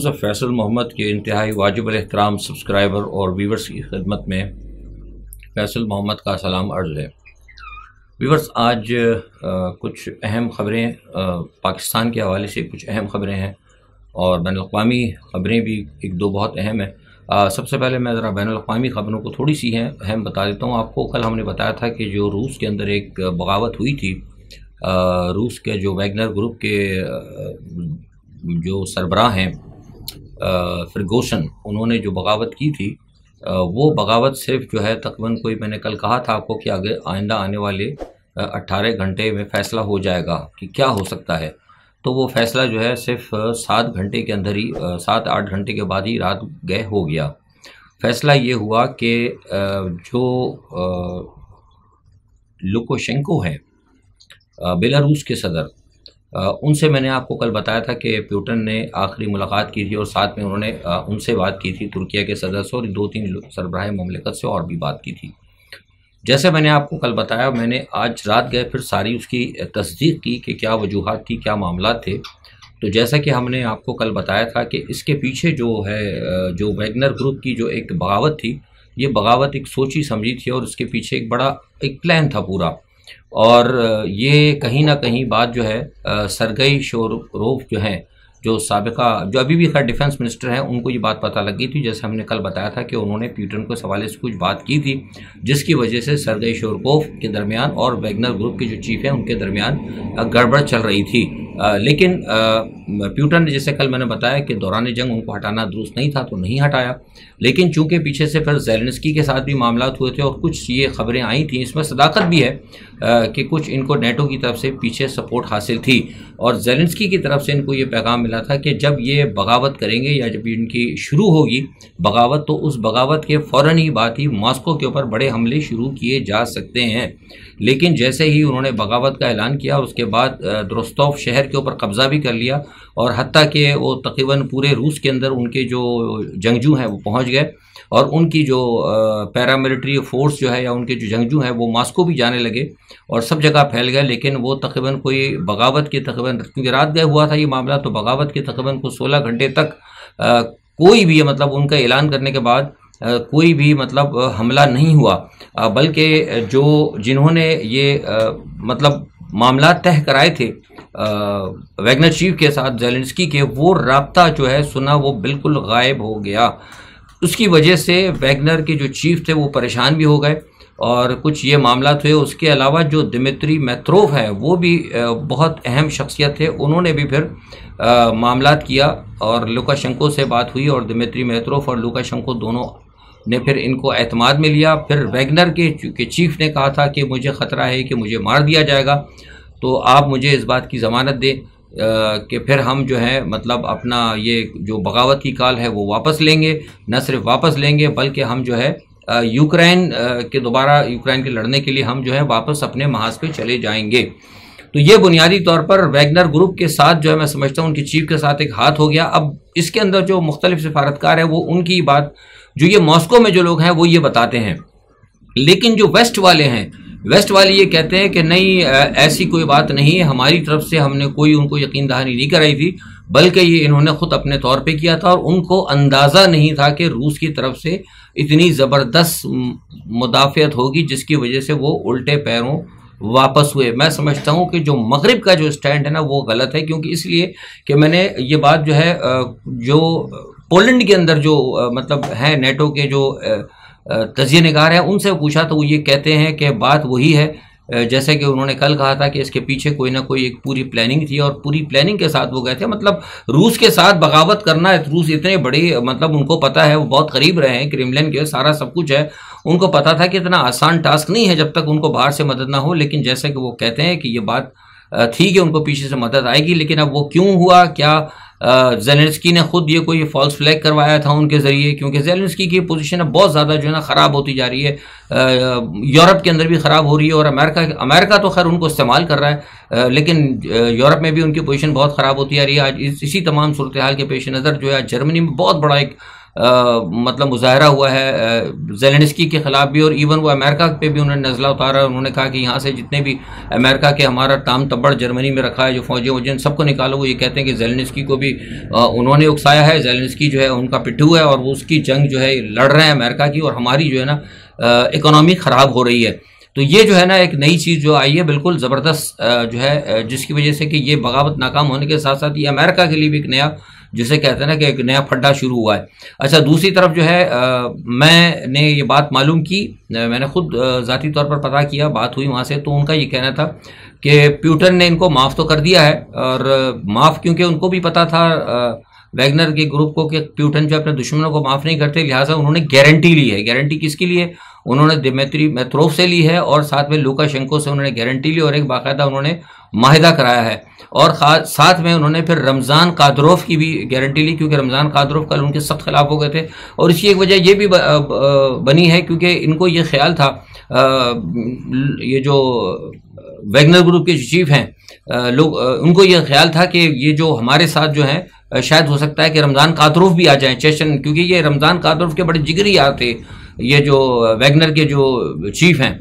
यूसुफ फैसल मोहम्मद के इंतहाई वाजिबुल एहतराम सब्सक्राइबर और व्यूवर्स की खिदमत में फैसल मोहम्मद का सलाम अर्ज़ है। व्यूवर्स, आज कुछ अहम ख़बरें पाकिस्तान के हवाले से कुछ अहम ख़बरें हैं और बैनुल-अक़वामी ख़बरें भी एक दो बहुत अहम हैं। सबसे पहले मैं ज़रा बैनुल-अक़वामी ख़बरों को थोड़ी सी हैं अहम बता देता हूँ आपको। कल हमने बताया था कि जो रूस के अंदर एक बगावत हुई थी, रूस के जो वैगनर ग्रुप के जो सरबराह हैं फ्रिगोशन, उन्होंने जो बगावत की थी, वो बगावत सिर्फ जो है तकरीबन कोई, मैंने कल कहा था आपको कि आगे आइंदा आने वाले 18 घंटे में फ़ैसला हो जाएगा कि क्या हो सकता है। तो वो फ़ैसला जो है सिर्फ 7 घंटे के अंदर ही 7-8 घंटे के बाद ही रात गए हो गया। फ़ैसला ये हुआ कि जो लुकाशेंको हैं बेलारूस के सदर, उनसे मैंने आपको कल बताया था कि पुतिन ने आखिरी मुलाकात की थी और साथ में उन्होंने उनसे बात की थी, तुर्किया के सदर से और 2-3 सरबराह मुमलिकत से और भी बात की थी। जैसे मैंने आपको कल बताया, मैंने आज रात गए फिर सारी उसकी तस्दीक की कि क्या वजूहात थी, क्या मामला थे। तो जैसा कि हमने आपको कल बताया था कि इसके पीछे जो है जो वैगनर ग्रुप की जो एक बगावत थी, ये बगावत एक सोची समझी थी और उसके पीछे एक बड़ा एक प्लान था पूरा। और ये कहीं ना कहीं बात जो है सरगई शोरोव जो हैं, जो साबिका, जो अभी भी खैर डिफेंस मिनिस्टर हैं, उनको ये बात पता लगी थी। जैसे हमने कल बताया था कि उन्होंने पुतिन को इस हवाले से कुछ बात की थी, जिसकी वजह से सरगई शोरोव के दरमियान और वैगनर ग्रुप के जो चीफ हैं उनके दरमियान गड़बड़ चल रही थी। लेकिन पुतिन ने, जैसे कल मैंने बताया कि दौरान जंग उनको हटाना दुरुस्त नहीं था तो नहीं हटाया। लेकिन चूंकि पीछे से फिर ज़ेलेंस्की के साथ भी मामला हुए थे और कुछ ये खबरें आई थी, इसमें सदाकत भी है कि कुछ इनको नेटो की तरफ से पीछे सपोर्ट हासिल थी और ज़ेलेंस्की की तरफ से इनको ये पैगाम मिला था कि जब ये बगावत करेंगे या जब इनकी शुरू होगी बगावत, तो उस बगावत के फ़ौरन ही बाद ही मॉस्को के ऊपर बड़े हमले शुरू किए जा सकते हैं। लेकिन जैसे ही उन्होंने बगावत का ऐलान किया, उसके बाद रोस्तोव शहर के ऊपर कब्ज़ा भी कर लिया और हत्ता कि वो तकरीबन पूरे रूस के अंदर उनके जो जंगजू हैं वो पहुंच गए और उनकी जो पैरामिलिट्री फोर्स जो है या उनके जो जंगजू हैं वो मॉस्को भी जाने लगे और सब जगह फैल गए। लेकिन वो तकरीबन कोई बगावत के तकरीबन, क्योंकि रात गए हुआ था ये मामला, तो बगावत के तकरीबन को 16 घंटे तक कोई भी मतलब उनका ऐलान करने के बाद कोई भी मतलब हमला नहीं हुआ, बल्कि जो जिन्होंने ये मतलब मामला तय कराए थे वैगनर चीफ के साथ ज़ेलेंस्की के, वो राब्ता जो है सुना वो बिल्कुल गायब हो गया। उसकी वजह से वैगनर के जो चीफ थे वो परेशान भी हो गए और कुछ ये मामला थे। उसके अलावा जो दिमित्री मेत्रोव है वो भी बहुत अहम शख्सियत थे, उन्होंने भी फिर मामलात किया और लुकाशेंको से बात हुई और दिमित्री मेत्रोव और लुकाशेंको दोनों ने फिर इनको एतमाद में लिया। फिर वैगनर के चीफ ने कहा था कि मुझे ख़तरा है कि मुझे मार दिया जाएगा, तो आप मुझे इस बात की ज़मानत दें कि फिर हम जो है मतलब अपना ये जो बगावत की कॉल है वो वापस लेंगे। न सिर्फ वापस लेंगे बल्कि हम जो है यूक्रेन के लड़ने के लिए हम जो है वापस अपने महाज पे चले जाएंगे। तो ये बुनियादी तौर पर वैगनर ग्रुप के साथ जो है मैं समझता हूँ उनकी चीफ के साथ एक हाथ हो गया। अब इसके अंदर जो मुख्तलिफ सिफारतकार है वो उनकी बात, जो ये मॉस्को में जो लोग हैं वो ये बताते हैं, लेकिन जो वेस्ट वाले हैं, वेस्ट वाले ये कहते हैं कि नहीं, ऐसी कोई बात नहीं है, हमारी तरफ से हमने कोई उनको यकीन दहानी नहीं कराई थी, बल्कि ये इन्होंने खुद अपने तौर पे किया था और उनको अंदाज़ा नहीं था कि रूस की तरफ से इतनी ज़बरदस्त मुदाफ़ियत होगी जिसकी वजह से वो उल्टे पैरों वापस हुए। मैं समझता हूँ कि जो मगरिब का जो स्टैंड है ना वो गलत है, क्योंकि इसलिए कि मैंने ये बात जो है जो पोलैंड के अंदर जो मतलब हैं नेटो के जो तजिए निगार हैं उनसे पूछा तो वो ये कहते हैं कि बात वही है जैसे कि उन्होंने कल कहा था कि इसके पीछे कोई ना कोई एक पूरी प्लानिंग थी और पूरी प्लानिंग के साथ वो गए थे। मतलब रूस के साथ बगावत करना, रूस इतने बड़े मतलब उनको पता है, वो बहुत करीब रहे हैं क्रेमलिन के, सारा सब कुछ है, उनको पता था कि इतना आसान टास्क नहीं है जब तक उनको बाहर से मदद ना हो। लेकिन जैसे कि वो कहते हैं कि ये बात थी कि उनको पीछे से मदद आएगी, लेकिन अब वो क्यों हुआ, क्या ज़ेलेंस्की ने खुद ये कोई फॉल्स फ्लैग करवाया था उनके ज़रिए, क्योंकि ज़ेलेंस्की की पोजीशन अब बहुत ज़्यादा जो है ना ख़राब होती जा रही है, यूरोप के अंदर भी ख़राब हो रही है और अमेरिका तो खैर उनको इस्तेमाल कर रहा है, लेकिन यूरोप में भी उनकी पोजीशन बहुत ख़राब होती जा रही है। आज इसी तमाम सूरत हाल के पेश नज़र जो है जर्मनी में बहुत बड़ा एक मतलब मुजाहरा हुआ है ज़ेलेंस्की के ख़िलाफ़ भी, और इवन वो अमेरिका पे भी उन्होंने नज़ला उतारा। उन्होंने कहा कि यहाँ से जितने भी अमेरिका के हमारा ताम तब्बड़ जर्मनी में रखा है जो फ़ौजी वजन सबको निकालो। वो ये कहते हैं कि ज़ेलेंस्की को भी उन्होंने उकसाया है, ज़ेलेंस्की जो है उनका पिट्ठू है और वो उसकी जंग जो है लड़ रहे हैं अमेरिका की, और हमारी जो है ना इकोनॉमी ख़राब हो रही है। तो ये जो है ना एक नई चीज़ जो आई है बिल्कुल ज़बरदस्त जो है, जिसकी वजह से कि ये बगावत नाकाम होने के साथ साथ ये अमेरिका के लिए भी एक नया, जिसे कहते हैं ना कि एक नया फड्डा शुरू हुआ है। अच्छा, दूसरी तरफ जो है मैंने ये बात मालूम की, मैंने खुद ज़ाती तौर पर पता किया, बात हुई वहाँ से, तो उनका ये कहना था कि प्यूटन ने इनको माफ़ तो कर दिया है, और माफ़ क्योंकि उनको भी पता था वैगनर के ग्रुप को कि प्यूटन जो अपने दुश्मनों को माफ़ नहीं करते, लिहाजा उन्होंने गारंटी ली है। गारंटी किसकी ली है? उन्होंने दिमित्री मेट्रोव से ली है और साथ में लुकाशेंको से उन्होंने गारंटी ली, और एक बाकायदा उन्होंने माहिदा कराया है, और साथ में उन्होंने फिर रमज़ान कादरोफ की भी गारंटी ली, क्योंकि रमज़ान कादरोफ कल उनके सख्त खिलाफ हो गए थे। और इसकी एक वजह ये भी बनी है क्योंकि इनको ये ख्याल था, ये जो वैगनर ग्रुप के चीफ हैं लोग, उनको ये ख्याल था कि ये जो हमारे साथ जो है शायद हो सकता है कि रमज़ान कादरोफ भी आ जाएं चेचन, क्योंकि ये रमज़ान कादरोफ के बड़े जिगरी यार थे, ये जो वैगनर के जो चीफ हैं।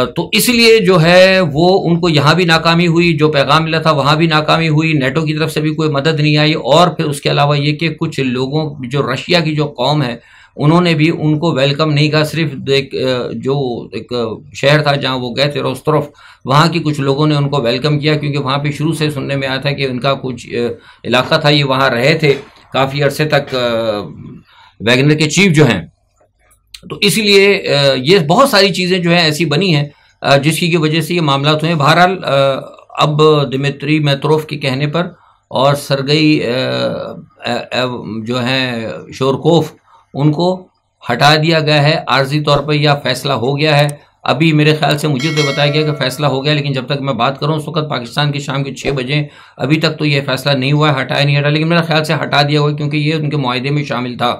तो इसलिए जो है वो उनको यहाँ भी नाकामी हुई, जो पैगाम मिला था वहाँ भी नाकामी हुई, नेटो की तरफ से भी कोई मदद नहीं आई, और फिर उसके अलावा ये कि कुछ लोगों, जो रशिया की जो कौम है, उन्होंने भी उनको वेलकम नहीं कहा। सिर्फ एक शहर था जहाँ वो गए थे रोस्तरोफ, वहाँ की कुछ लोगों ने उनको वेलकम किया, क्योंकि वहाँ पे शुरू से सुनने में आया था कि उनका कुछ इलाका था, ये वहाँ रहे थे काफ़ी अरसे तक वैगनर के चीफ जो हैं। तो इसलिए ये बहुत सारी चीज़ें जो है ऐसी बनी हैं जिसकी की वजह से ये मामला हुए। बहरहाल अब दिमित्री मेट्रोव के कहने पर और सरगई जो हैं शोरकोफ, उनको हटा दिया गया है आर्जी तौर पर, यह फैसला हो गया है। अभी मेरे ख्याल से मुझे तो बताया गया कि फ़ैसला हो गया, लेकिन जब तक मैं बात करूं उस वक्त पाकिस्तान की शाम के 6 बजे, अभी तक तो ये फैसला नहीं हुआ है, हटाया नहीं हटा, लेकिन मेरे ख्याल से हटा दिया हुआ, क्योंकि ये उनके मुआहदे में शामिल था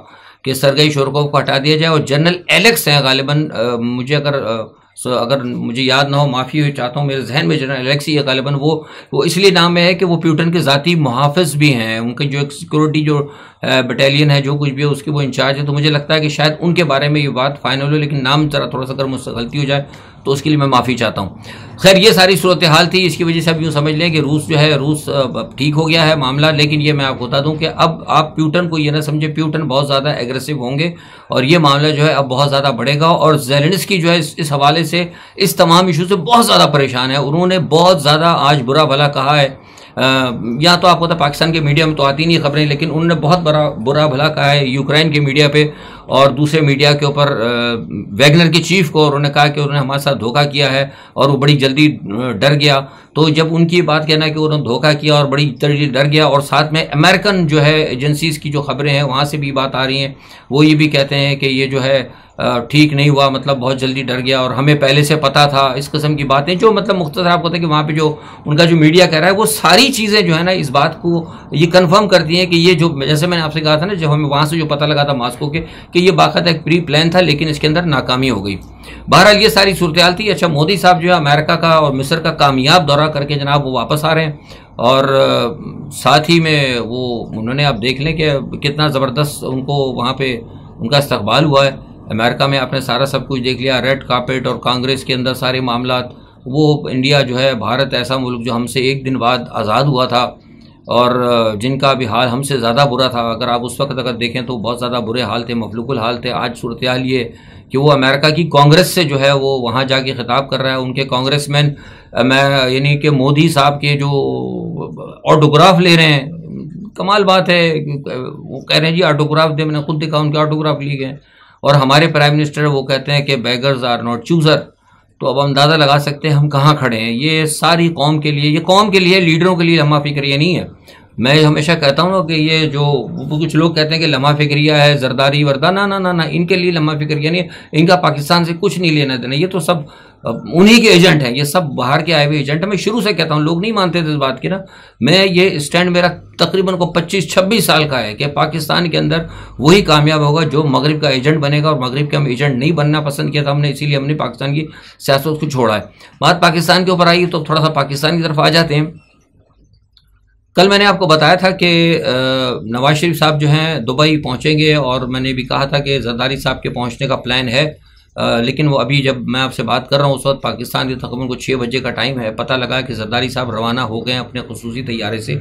कि सरगई शोरकोफ को हटा दिया जाए। और जनरल एलेक्स हैं गालिबन, मुझे अगर मुझे याद ना हो, माफ़ी चाहता हूँ, मेरे जहन में जनरल एलेक्स ही है गालिबन। वो इसलिए नाम में है कि वो प्यूटन के ज़ाती मुहाफ़िज़ भी हैं, उनके जो एक सिक्योरिटी जो बटालियन है, जो कुछ भी है उसके वो इंचार्ज है। तो मुझे लगता है कि शायद उनके बारे में ये बात फाइनल हो, लेकिन नाम ज़रा थोड़ा सा अगर मुझसे गलती हो जाए तो उसके लिए मैं माफ़ी चाहता हूँ। खैर, ये सारी सूरत हाल थी, इसकी वजह से अब यूँ समझ लें कि रूस जो है, रूस ठीक हो गया है मामला। लेकिन ये मैं आपको बता दूं कि अब आप प्यूटन को ये ना समझे, प्यूटन बहुत ज़्यादा एग्रेसिव होंगे और ये मामला जो है अब बहुत ज़्यादा बढ़ेगा। और ज़ेलेंस्की जो है इस हवाले से, इस तमाम इशू से बहुत ज़्यादा परेशान है। उन्होंने बहुत ज़्यादा आज बुरा भला कहा है, या तो आपको पता पाकिस्तान के मीडिया में तो आती नहीं खबरें, लेकिन उन्होंने बहुत बुरा भला कहा है यूक्रेन के मीडिया पे और दूसरे मीडिया के ऊपर वैगनर के चीफ को। उन्होंने कहा कि उन्होंने हमारे साथ धोखा किया है और वो बड़ी जल्दी डर गया। तो जब उनकी बात कहना है कि उन्होंने धोखा किया और बड़ी जल्दी डर गया, और साथ में अमेरिकन जो है एजेंसीज़ की जो खबरें हैं वहाँ से भी बात आ रही हैं, वो ये भी कहते हैं कि ये जो है ठीक नहीं हुआ, मतलब बहुत जल्दी डर गया और हमें पहले से पता था, इस किस्म की बातें जो मतलब मुख्तसर आपको पता है कि वहाँ पे जो उनका जो मीडिया कह रहा है वो सारी चीज़ें जो है ना इस बात को ये कंफर्म करती हैं कि ये जो, जैसे मैंने आपसे कहा था ना, जब हमें वहाँ से जो पता लगा था मॉस्को के, कि ये बाकायदा एक प्री प्लान था, लेकिन इसके अंदर नाकामी हो गई। बहरहाल ये सारी सूरत हाल थी। अच्छा, मोदी साहब जो है अमेरिका का और मिस्र का कामयाब दौरा करके जनाब वो वापस आ रहे हैं, और साथ ही में वो उन्होंने, आप देख लें कि कितना ज़बरदस्त उनको वहाँ पे उनका इस्तकबाल हुआ है। अमेरिका में आपने सारा सब कुछ देख लिया, रेड कार्पेट और कांग्रेस के अंदर सारे मामलात। वो इंडिया जो है, भारत ऐसा मुल्क जो हमसे एक दिन बाद आज़ाद हुआ था और जिनका भी हाल हमसे ज़्यादा बुरा था, अगर आप उस वक्त अगर देखें तो बहुत ज़्यादा बुरे हाल थे, मफलूकुल हाल थे। आज सूरत हाल ये कि वो अमेरिका की कांग्रेस से जो है वो वहाँ जाके खिताब कर रहा है, उनके कांग्रेसमैन यानी कि मोदी साहब के जो ऑटोग्राफ ले रहे हैं। कमाल बात है, वो कह रहे हैं जी ऑटोग्राफ दे, मैंने खुद देखा उनके ऑटोग्राफ लिए गए। और हमारे प्राइम मिनिस्टर वो कहते हैं कि बेगर्स आर नॉट चूज़र। तो अब अंदाज़ा लगा सकते हैं हम कहाँ खड़े हैं। ये सारी कौम के लिए, ये कौम के लिए, लीडरों के लिए लम्हा फिक्रिया नहीं है। मैं हमेशा कहता हूँ ना कि ये जो कुछ लोग कहते हैं कि लम्हा फिक्रिया है, जरदारी वर्दा, ना ना ना ना, इनके लिए लम्हा फिक्रिया नहीं है। इनका पाकिस्तान से कुछ नहीं लेना देना, ये तो सब उन्हीं के एजेंट हैं, ये सब बाहर के आए हुए एजेंट हैं। मैं शुरू से कहता हूँ, लोग नहीं मानते थे इस बात की ना, मैं ये स्टैंड मेरा तकरीबन को 25-26 साल का है कि पाकिस्तान के अंदर वही कामयाब होगा जो मगरिब का एजेंट बनेगा, और मगरिब के हम एजेंट नहीं बनना पसंद किया था हमने, इसीलिए हमने पाकिस्तान की सियासत को छोड़ा है। बात पाकिस्तान के ऊपर आई तो थोड़ा सा पाकिस्तान की तरफ आ जाते हैं। कल मैंने आपको बताया था कि नवाज शरीफ साहब जो हैं दुबई पहुंचेंगे, और मैंने भी कहा था कि जरदारी साहब के पहुंचने का प्लान है, लेकिन वो अभी जब मैं आपसे बात कर रहा हूँ उस वक्त पाकिस्तान के तकरीबन को 6 बजे का टाइम है। पता लगा कि जरदारी साहब रवाना हो गए अपने खुसूसी तैयारे से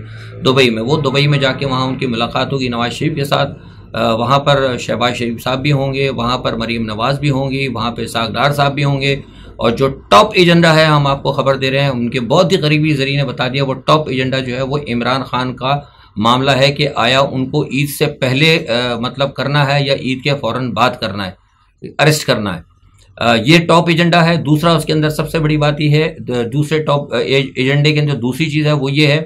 दुबई में। वो दुबई में जाके वहाँ उनकी मुलाकात होगी नवाज शरीफ के साथ। वहाँ पर शहबाज शरीफ साहब भी होंगे, वहाँ पर मरीम नवाज़ भी होंगी, वहाँ पर इसहाक डार साहब भी होंगे। और जो टॉप एजेंडा है, हम आपको खबर दे रहे हैं, उनके बहुत ही करीबी जरिए ने बता दिया, वो टॉप एजेंडा जो है वो इमरान खान का मामला है कि आया उनको ईद से पहले मतलब करना है या ईद के फ़ौरन बाद करना है, अरेस्ट करना है। ये टॉप एजेंडा है। दूसरा उसके अंदर सबसे बड़ी बात ये है, दूसरे टॉप एजेंडे के अंदर दूसरी चीज़ है वो ये है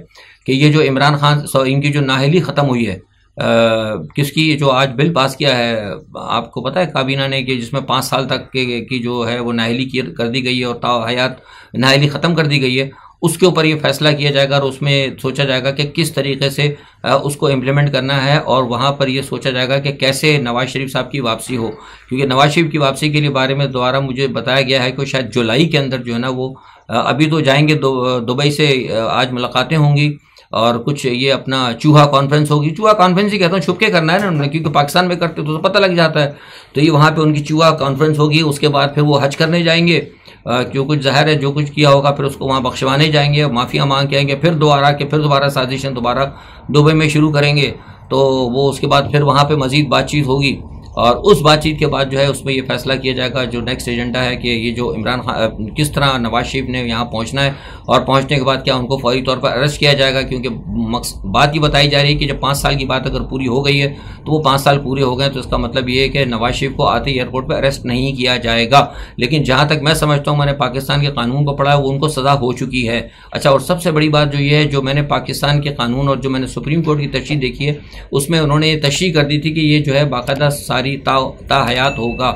कि ये जो इमरान खान इनकी जो नाअहली ख़त्म हुई है, किसकी जो आज बिल पास किया है आपको पता है काबीना ने, कि जिसमें 5 साल तक की जो है वो नाअहली कर दी गई है और ताहयात नाअहली ख़त्म कर दी गई है, उसके ऊपर ये फैसला किया जाएगा और उसमें सोचा जाएगा कि किस तरीके से उसको इम्प्लीमेंट करना है। और वहाँ पर ये सोचा जाएगा कि कैसे नवाज शरीफ साहब की वापसी हो, क्योंकि नवाज शरीफ की वापसी के लिए बारे में दोबारा मुझे बताया गया है कि शायद जुलाई के अंदर जो है ना वो अभी तो जाएंगे दुबई से, आज मुलाकातें होंगी और कुछ ये अपना चूहा कॉन्फ्रेंस होगी। चूहा कॉन्फ्रेंस ही कहता हूँ, छुप के करना है ना उन्होंने, क्योंकि पाकिस्तान में करते तो पता लग जाता है। तो ये वहाँ पे उनकी चूहा कॉन्फ्रेंस होगी। उसके बाद फिर वो हज करने जाएंगे, क्यों कुछ ज़ाहिर है जो कुछ किया होगा फिर उसको वहाँ बख्शवाने जाएंगे, माफ़िया मांग के आएंगे, फिर दोबारा साजिशें दोबारा दुबई में शुरू करेंगे। तो वो उसके बाद फिर वहाँ पर मज़ीद बातचीत होगी और उस बातचीत के बाद जो है उसमें ये फैसला किया जाएगा जो नेक्स्ट एजेंडा है कि ये जो इमरान खान किस तरह नवाज शरीफ ने यहाँ पहुँचना है और पहुँचने के बाद क्या उनको फौरी तौर पर अरेस्ट किया जाएगा। क्योंकि बात ये बताई जा रही है कि जब 5 साल की बात अगर पूरी हो गई है तो वो 5 साल पूरे हो गए, तो इसका मतलब ये है कि नवाज शरीफ को आते ही एयरपोर्ट पर अरेस्ट नहीं किया जाएगा। लेकिन जहाँ तक मैं समझता हूँ, मैंने पाकिस्तान के कानून को पढ़ा है, वो उनको सज़ा हो चुकी है। अच्छा, और सबसे बड़ी बात जो ये है, जो मैंने पाकिस्तान के कानून और जो मैंने सुप्रीम कोर्ट की तशरीह देखी है उसमें उन्होंने ये तशरीह कर दी थी कि ये जो है बाकायदा सारी ताहयात होगा,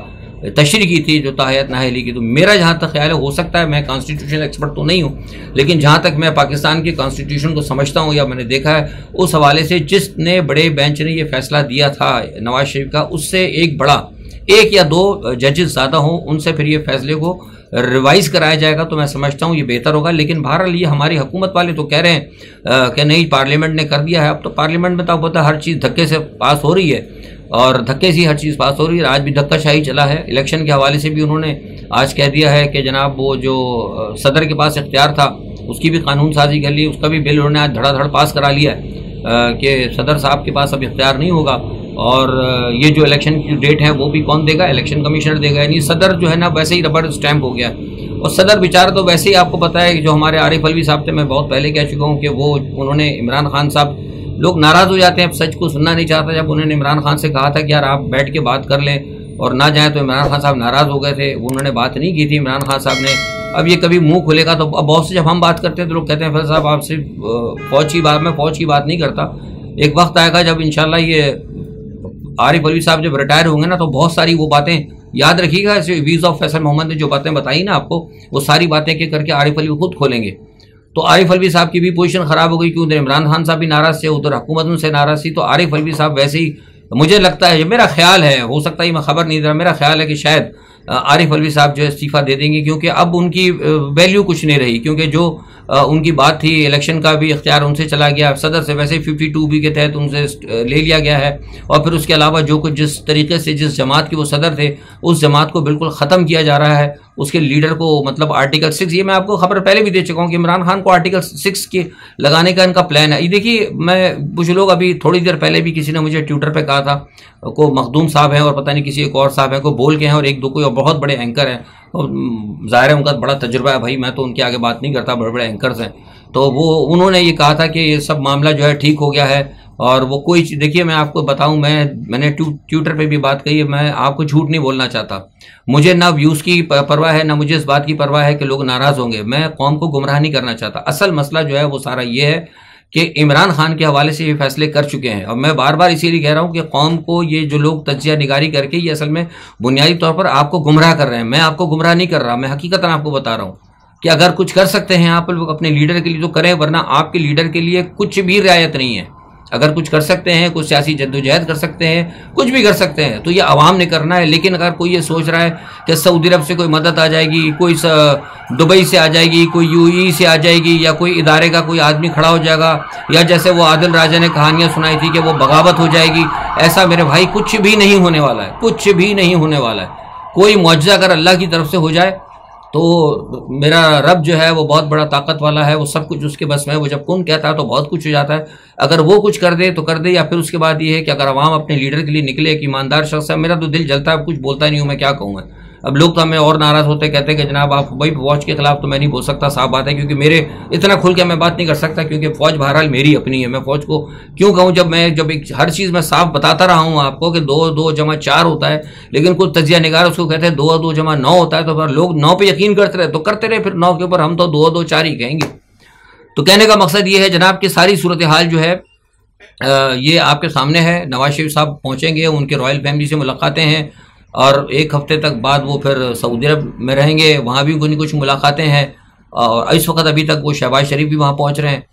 तशरीह की थी जो ताहयात नाअहली की। तो मेरा जहाँ तक ख्याल है, हो सकता है, मैं कॉन्स्टिट्यूशन एक्सपर्ट तो नहीं हूँ, लेकिन जहाँ तक मैं पाकिस्तान के कॉन्स्टिट्यूशन को समझता हूँ या मैंने देखा है, उस हवाले से जिसने बड़े बेंच ने ये फैसला दिया था नवाज शरीफ का, उससे एक या 2 जजेस ज़्यादा हों, उनसे फिर ये फैसले को रिवाइज कराया जाएगा तो मैं समझता हूँ ये बेहतर होगा। लेकिन बहरहाल ये हमारी हुकूमत वाले तो कह रहे हैं कि नहीं, पार्लियामेंट ने कर दिया है। अब तो पार्लियामेंट में तो पता हर चीज़ धक्के से पास हो रही है और धक्के से हर चीज़ पास हो रही है। आज भी धक्काशाही चला है। इलेक्शन के हवाले से भी उन्होंने आज कह दिया है कि जनाब वो जो सदर के पास इख्तियार था उसकी भी कानून साजी कर ली, उसका भी बिल उन्होंने आज धड़ाधड़ पास करा लिया है कि सदर साहब के पास अब इख्तियार नहीं होगा। और ये जो इलेक्शन की डेट है वो भी कौन देगा, इलेक्शन कमिश्नर देगा। यानी सदर जो है ना वैसे ही रबर स्टैम्प हो गया। और सदर बेचारा तो वैसे ही आपको पता है कि जो हमारे आरिफ अलवी साहब थे, मैं बहुत पहले कह चुका हूँ कि वो उन्होंने इमरान खान साहब, लोग नाराज़ हो जाते हैं, सच को सुनना नहीं चाहता। जब उन्होंने इमरान खान से कहा था कि यार आप बैठ के बात कर लें और ना जाए, तो इमरान खान साहब नाराज़ हो गए थे, उन्होंने बात नहीं की थी इमरान खान साहब ने। अब ये कभी मुंह खुलेगा तो अब बहुत से जब हम बात करते हैं तो लोग कहते हैं फैज़ल साहब आप सिर्फ फौज की बात नहीं करता। एक वक्त आएगा जब इंशाल्लाह ये आरिफ अलवी साहब जब रिटायर होंगे ना, तो बहुत सारी वो बातें याद रखिएगा, व्यूज़ ऑफ फैसल मोहम्मद ने जो बातें बताई ना आपको, वो सारी बातें के करके आरिफ अलवी खुद खोलेंगे। तो आरिफ अलवी साहब की भी पोजीशन ख़राब हो गई, क्योंकि उधर इमरान खान साहब भी नाराज़ थे, उधर हुकूमत उनसे नाराज़ थी। तो आरिफ अलवी साहब वैसे ही, मुझे लगता है, मेरा ख्याल है, हो सकता है मैं खबर नहीं दे रहा, मेरा ख्याल है कि शायद आरिफ अलवी साहब जो है इस्तीफ़ा दे देंगे, क्योंकि अब उनकी वैल्यू कुछ नहीं रही। क्योंकि जो उनकी बात थी, इलेक्शन का भी इख्तियार उनसे चला गया, सदर से वैसे 52B के तहत उनसे ले लिया गया है। और फिर उसके अलावा जो कुछ जिस तरीके से जिस जमात के वो सदर थे, उस जमात को बिल्कुल ख़त्म किया जा रहा है, उसके लीडर को, मतलब आर्टिकल 6, ये मैं आपको खबर पहले भी दे चुका हूँ कि इमरान खान को आर्टिकल 6 के लगाने का इनका प्लान है। ये देखिए, मैं कुछ लोग अभी थोड़ी देर पहले भी किसी ने मुझे ट्विटर पर कहा था, को मखदूम साहब हैं और पता नहीं किसी एक और साहब हैं, को बोल के हैं, और एक दो कोई और बहुत बड़े एंकर हैं, और ज़ाहिर है उनका बड़ा तजुर्बा है भाई, मैं तो उनके आगे बात नहीं करता, बड़े बड़े एंकर्स हैं। तो वो उन्होंने ये कहा था कि ये सब मामला जो है ठीक हो गया है। और वो कोई चीज़, देखिए मैं आपको बताऊं, मैंने ट्विटर पे भी बात कही है, मैं आपको झूठ नहीं बोलना चाहता। मुझे ना व्यूज़ की परवाह है, ना मुझे इस बात की परवाह है कि लोग नाराज़ होंगे। मैं कौम को गुमराह नहीं करना चाहता। असल मसला जो है वो सारा ये है कि इमरान खान के हवाले से ये फैसले कर चुके हैं। और मैं बार बार इसीलिए कह रहा हूँ कि कौम को ये जो लोग तज्जिया निगारी करके ये असल में बुनियादी तौर पर आपको गुमराह कर रहे हैं। मैं आपको गुमराह नहीं कर रहा, मैं हकीकतन आपको बता रहा हूँ कि अगर कुछ कर सकते हैं आप लोग अपने लीडर के लिए तो करें, वरना आपके लीडर के लिए कुछ भी रियायत नहीं है। अगर कुछ कर सकते हैं, कुछ सियासी जद्दोजहद कर सकते हैं, कुछ भी कर सकते हैं, तो ये आवाम ने करना है। लेकिन अगर कोई ये सोच रहा है कि सऊदी अरब से कोई मदद आ जाएगी, कोई दुबई से आ जाएगी, कोई यूएई से आ जाएगी, या कोई इदारे का कोई आदमी खड़ा हो जाएगा, या जैसे वो आदिल राजा ने कहानियां सुनाई थी कि वो बगावत हो जाएगी, ऐसा मेरे भाई कुछ भी नहीं होने वाला है, कुछ भी नहीं होने वाला है। कोई मुआजिज़ा अगर अल्लाह की तरफ से हो जाए तो मेरा रब जो है वो बहुत बड़ा ताकत वाला है, वो सब कुछ उसके बस में है। वो जब कौन कहता है तो बहुत कुछ हो जाता है। अगर वो कुछ कर दे तो कर दे, या फिर उसके बाद ये है कि अगर आवाम अपने लीडर के लिए निकले, एक ईमानदार शख्स है। मेरा तो दिल जलता है, कुछ बोलता नहीं हूँ, मैं क्या कहूँगा। अब लोग तो हमें और नाराज़ होते, कहते हैं कि जनाब आप भाई फौज के खिलाफ तो मैं नहीं बोल सकता, साफ बात है, क्योंकि मेरे इतना खुल के मैं बात नहीं कर सकता, क्योंकि फौज बहरहाल मेरी अपनी है। मैं फौज को क्यों कहूँ, जब एक हर चीज़ में साफ बताता रहा हूँ आपको कि 2-2 = 4 होता है, लेकिन कुछ तजिया निगार उसको कहते हैं 2-2 = 9 होता है। तो अगर लोग 9 पे यकीन करते रहे तो करते रहे, फिर 9 के ऊपर हम तो 2-2-4 ही कहेंगे। तो कहने का मकसद ये है जनाब कि सारी सूरत हाल जो है ये आपके सामने है। नवाज शरीफ साहब पहुँचेंगे, उनके रॉयल फैमिली से मुलाकातें हैं, और 1 हफ्ते तक बाद वो फिर सऊदी अरब में रहेंगे, वहाँ भी कुछ मुलाकातें हैं, और इस वक्त अभी तक वो शहबाज शरीफ भी वहाँ पहुँच रहे हैं।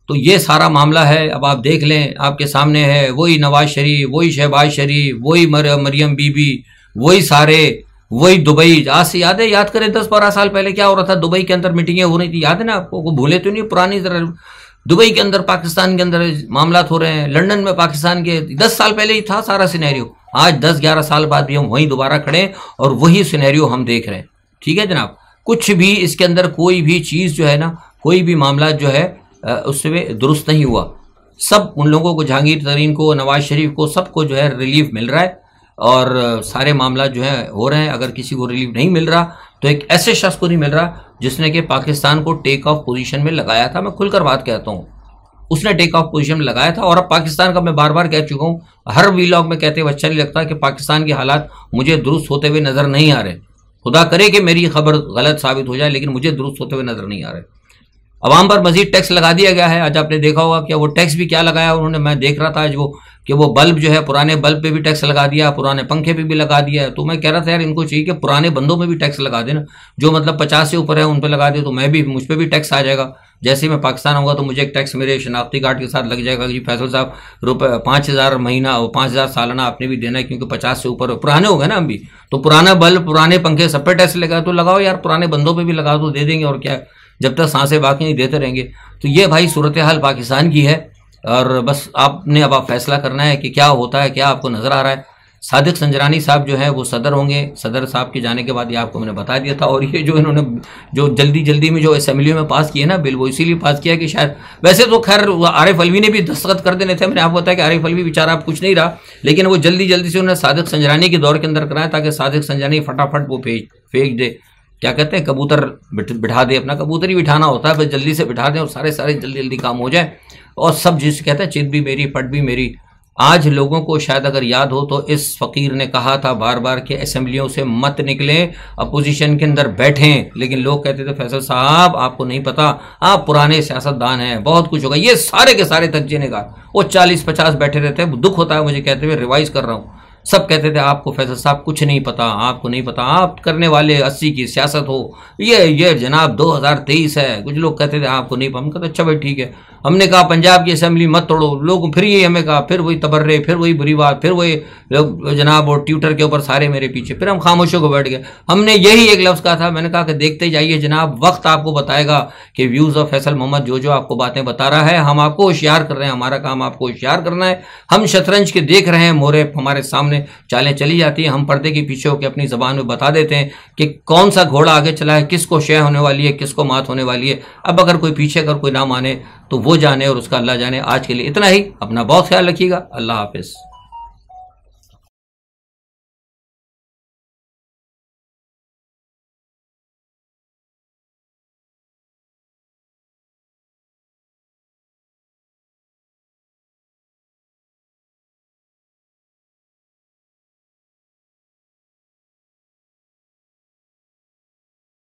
तो ये सारा मामला है। अब आप देख लें, आपके सामने है वही नवाज शरीफ, वही शहबाज शरीफ, वही मरियम बीबी, वही सारे, वही दुबई। आज से याद करें 10-12 साल पहले क्या हो रहा था, दुबई के अंदर मीटिंगें हो रही थी, याद है ना आपको? वो भूले तो नहीं पुरानी तरह। दुबई के अंदर पाकिस्तान के अंदर मामला हो रहे हैं, लंदन में पाकिस्तान के 10 साल पहले ही था सारा सिनेरियो। आज 10-11 साल बाद भी हम वहीं दोबारा खड़े हैं और वही सिनेरियो हम देख रहे हैं। ठीक है जनाब, कुछ भी इसके अंदर कोई भी चीज़ जो है ना, कोई भी मामला जो है उससे दुरुस्त नहीं हुआ। सब उन लोगों को, जहांगीर तरीन को, नवाज शरीफ को, सबको जो है रिलीफ मिल रहा है, और सारे मामला जो है हो रहे हैं। अगर किसी को रिलीफ नहीं मिल रहा तो एक ऐसे शख्स को नहीं मिल रहा जिसने कि पाकिस्तान को टेक ऑफ पोजीशन में लगाया था। मैं खुलकर बात कहता हूँ, उसने टेक ऑफ पोजीशन में लगाया था। और अब पाकिस्तान का मैं बार बार कह चुका हूँ, हर वीलॉग में कहते हुए अच्छा नहीं लगता कि पाकिस्तान के हालात मुझे दुरुस्त होते हुए नजर नहीं आ रहे। खुदा करे कि मेरी खबर गलत साबित हो जाए, लेकिन मुझे दुरुस्त होते हुए नजर नहीं आ रहे। अवाम पर मजीद टैक्स लगा दिया गया है। आज आपने देखा होगा क्या वो टैक्स भी क्या लगाया उन्होंने। मैं देख रहा था आज कि वो बल्ब जो है, पुराने बल्ब पे भी टैक्स लगा दिया, पुराने पंखे पे भी लगा दिया है। तो मैं कह रहा था यार, इनको चाहिए कि पुराने बंदों में भी टैक्स लगा देना, जो मतलब 50 से ऊपर है उन पर लगा दे, तो मुझ पर भी टैक्स आ जाएगा। जैसे ही मैं पाकिस्तान आऊँगा तो मुझे एक टैक्स मेरे शनाख्ती कार्ड के साथ लग जाएगा कि फैसल साहब रुपये 5,000 महीना और 5,000 सालाना आपने भी देना है, क्योंकि 50 से ऊपर पुराने हो गए ना हम भी। तो पुराना बल्ब, पुराने पंखे, सब पे टैक्स लगा, तो लगाओ यार, पुराने बंदों पे भी लगा दो, दे देंगे। और क्या, जब तक सांसें बाकी नहीं देते रहेंगे। तो ये भाई सूरत हाल पाकिस्तान की है, और बस आपने अब फैसला करना है कि क्या होता है, क्या आपको नज़र आ रहा है। सादिक संजरानी साहब जो है वो सदर होंगे। सदर साहब के जाने के बाद ये आपको मैंने बता दिया था। और ये जो इन्होंने जो जल्दी में जो असेंबली में पास किए ना बिल, वो इसीलिए पास किया कि शायद, वैसे तो खैर आरिफ अलवी ने भी दस्तखत कर देने थे। मैंने आपको बताया कि आरिफ अलवी बेचारा अब कुछ नहीं रहा, लेकिन वो जल्दी से उन्होंने सादिक संजरानी के दौर के अंदर कराया, ताकि सादिक संजरानी फटाफट वो फेंक दे, क्या कहते हैं, कबूतर बिठा दे। अपना कबूतर ही बिठाना होता है, बस जल्दी से बिठा दें और सारे जल्दी काम हो जाए। और सब जिसे कहते हैं चित भी मेरी पट भी मेरी। आज लोगों को शायद अगर याद हो तो इस फकीर ने कहा था बार बार कि असेंबलियों से मत निकलें, अपोजिशन के अंदर बैठें। लेकिन लोग कहते थे फैसल साहब आपको नहीं पता, आप पुराने सियासतदान हैं, बहुत कुछ होगा। ये सारे के सारे तज्जे ने कहा, वो 40-50 बैठे रहते हैं। दुख होता है मुझे कहते हुए, रिवाइज कर रहा हूँ। सब कहते थे आपको फैसल साहब कुछ नहीं पता, आपको नहीं पता, आप करने वाले 80 की सियासत हो, ये जनाब 2023 है। कुछ लोग कहते थे आपको नहीं पता। हम कहते अच्छा भाई ठीक है। हमने कहा पंजाब की असेंबली मत तोड़ो, लोग फिर ये हमें कहा, फिर वही तबर्रे, फिर वही बुरी बात, फिर वही लोग जनाब और ट्विटर के ऊपर सारे मेरे पीछे। फिर हम खामोशों को बैठ गए। हमने यही एक लफ्ज़ कहा था, मैंने कहा कि देखते जाइए जनाब, वक्त आपको बताएगा कि व्यूज़ ऑफ फैसल मोहम्मद जो आपको बातें बता रहा है, हम आपको होशियार कर रहे हैं। हमारा काम आपको होशियार करना है। हम शतरंज के देख रहे हैं, मोहरे हमारे सामने चालें चली जाती हैं, हम पर्दे के पीछे होकर अपनी ज़बान में बता देते हैं कि कौन सा घोड़ा आगे चला है, किसको शय होने वाली है, किसको मात होने वाली है। अब अगर कोई पीछे अगर कोई ना माने तो वो जाने और उसका अल्लाह जाने। आज के लिए इतना ही। अपना बहुत ख्याल रखिएगा। अल्लाह हाफिज़।